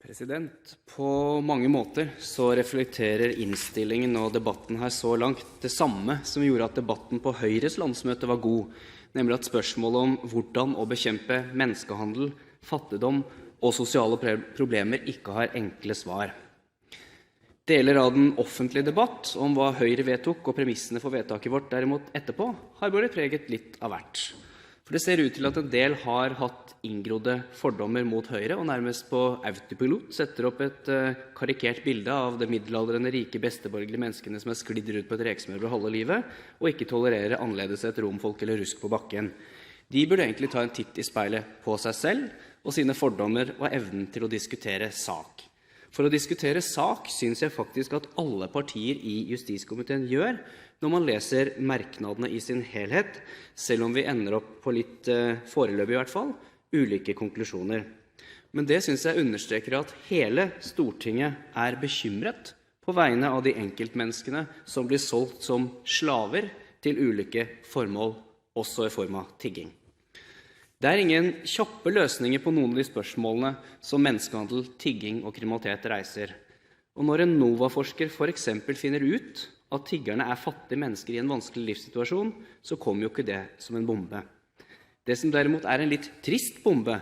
På mange måter så reflekterer innstillingen og debatten her så langt det samme som gjorde at debatten på Høyres landsmøte var god, nemlig at spørsmålet om hvordan å bekjempe menneskehandel, fattigdom og sosiale problemer ikke har enkle svar. Deler av den offentlige debatt om hva Høyre vedtok og premissene for vedtaket vårt derimot etterpå har blitt preget litt av hvert. For det ser ut til at en del har hatt inngrodde fordommer mot Høyre, og nærmest på autopilot setter opp et karikert bilde av det middelaldrende, rike, besteborgerlige menneskene som er sklidd ut på et rekesmørbrød halve livet, og ikke tolererer annerledes et romfolk eller rusk på bakken. De burde egentlig ta en titt i speilet på seg selv og sine fordommer og evnen til å diskutere sak. For å diskutere sak synes jeg faktisk at alle partier i justiskomiteen gjør, når man leser merknadene i sin helhet, selv om vi ender opp på litt foreløpig i hvert fall, ulike konklusjoner. Men det synes jeg understreker at hele Stortinget er bekymret på vegne av de enkeltmenneskene som blir solgt som slaver til ulike formål, også i form av tigging. Det er ingen kjappe løsninger på noen av de spørsmålene som menneskehandel, tigging og kriminalitet reiser. Og når en NOVA-forsker for eksempel finner ut at tiggerne er fattige mennesker i en vanskelig livssituasjon, så kommer jo ikke det som en bombe. Det som derimot er en litt trist bombe,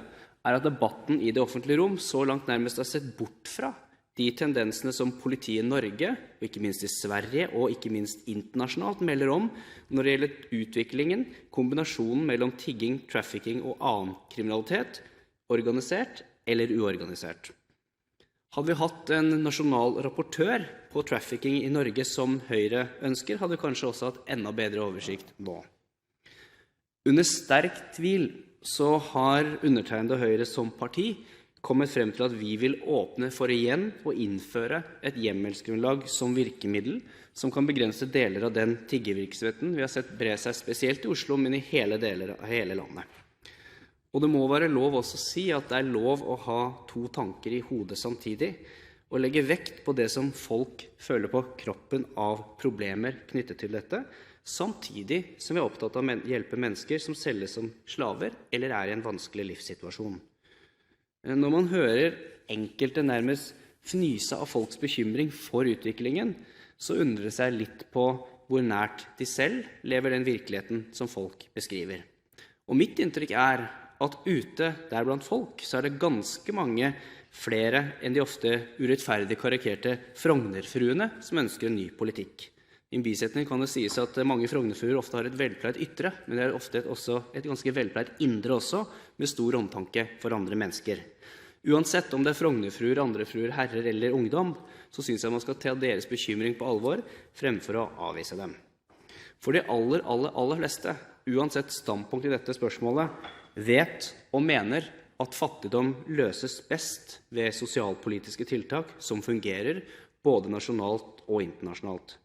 er at debatten i det offentlige rom så langt nærmest har sett bort fra de tendensene som politiet i Norge, og ikke minst i Sverige, og ikke minst internasjonalt, melder om når det gjelder utviklingen, kombinasjonen mellom tigging, trafficking og annen kriminalitet, organisert eller uorganisert. Hadde vi hatt en nasjonal rapportør på trafficking i Norge som Høyre ønsker, hadde vi kanskje også hatt enda bedre oversikt nå. Under sterk tvil så har undertegnede Høyre som parti kommet frem til at vi vil åpne for igjen å innføre et hjemmelsgrunnlag som virkemiddel som kan begrense deler av den tiggevirksomheten vi har sett bre seg spesielt i Oslo, men i hele deler av hele landet. Og det må være lov også å si at det er lov å ha to tanker i hodet samtidig, og legge vekt på det som folk føler på kroppen av problemer knyttet til dette, samtidig som vi er opptatt av å hjelpe mennesker som selges som slaver eller er i en vanskelig livssituasjon. Når man hører enkelte nærmest fnyse av folks bekymring for utviklingen, så undrer det seg litt på hvor nært de selv lever den virkeligheten som folk beskriver. Og mitt inntrykk er at ute der blant folk så er det ganske mange flere enn de ofte urettferdig karikerte Frognerfruene som ønsker en ny politikk. I en bisetning kan det sies at mange Frognerfruer ofte har et velpleid ytre, men det er ofte også et ganske velpleid indre også, med stor omtanke for andre mennesker. Uansett om det er Frognerfruer, andre fruer, herrer eller ungdom, så synes jeg man skal ta deres bekymring på alvor, fremfor å avvise dem. For de aller fleste, uansett standpunkt i dette spørsmålet, vet og mener at fattigdom løses best ved sosialpolitiske tiltak som fungerer både nasjonalt og internasjonalt.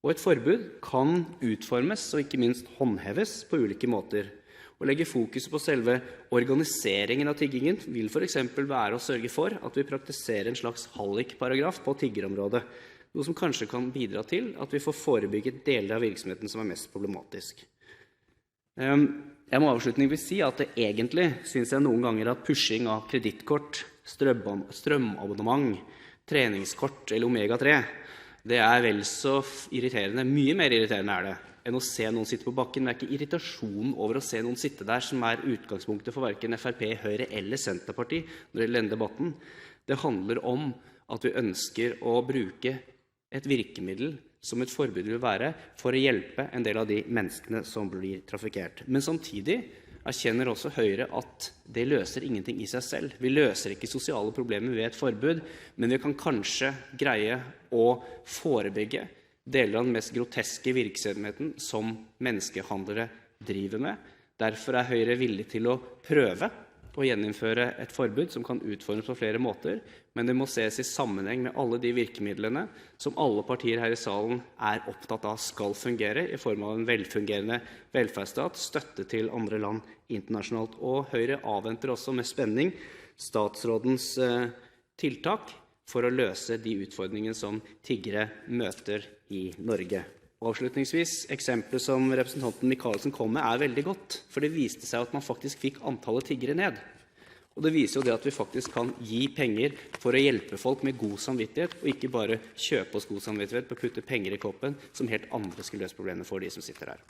Og et forbud kan utformes og ikke minst håndheves på ulike måter. Å legge fokus på selve organiseringen av tiggingen vil for eksempel være å sørge for at vi praktiserer en slags hallikparagraf på tiggerområdet, noe som kanskje kan bidra til at vi får forebygget deler av virksomheten som er mest problematisk. Jeg må avslutningsvis si at det egentlig synes jeg noen ganger at pushing av kredittkort, strømabonnement, treningskort eller omega-3, det er vel så irriterende, mye mer irriterende er det, enn å se noen sitte på bakken. Det er ikke irritasjonen over å se noen sitte der som er utgangspunktet for hverken FrP, Høyre eller Senterpartiet når det gjelder denne debatten. Det handler om at vi ønsker å bruke et virkemiddel som et forbud vil være for å hjelpe en del av de menneskene som blir trafikert. Men samtidig erkjenner også Høyre at det løser ingenting i seg selv. Vi løser ikke sosiale problemer ved et forbud, men vi kan kanskje greie å forebygge deler av den mest groteske virksomheten som menneskehandlere driver med. Derfor er Høyre villig til å prøve å gjeninnføre et forbud som kan utformes på flere måter, men det må ses i sammenheng med alle de virkemidlene som alle partier her i salen er opptatt av skal fungere i form av en velfungerende velferdsstat, støtte til andre land internasjonalt. Og Høyre avventer også med spenning statsrådens tiltak for å løse de utfordringene som tiggere møter i Norge. Og avslutningsvis, eksempelet som representanten Michaelsen kom med er veldig godt, for det viste seg at man faktisk fikk antallet tiggere ned. Og det viser jo det at vi faktisk kan gi penger for å hjelpe folk med god samvittighet, og ikke bare kjøpe oss god samvittighet på å putte penger i koppen som helt andre skulle løse problemene for de som sitter her.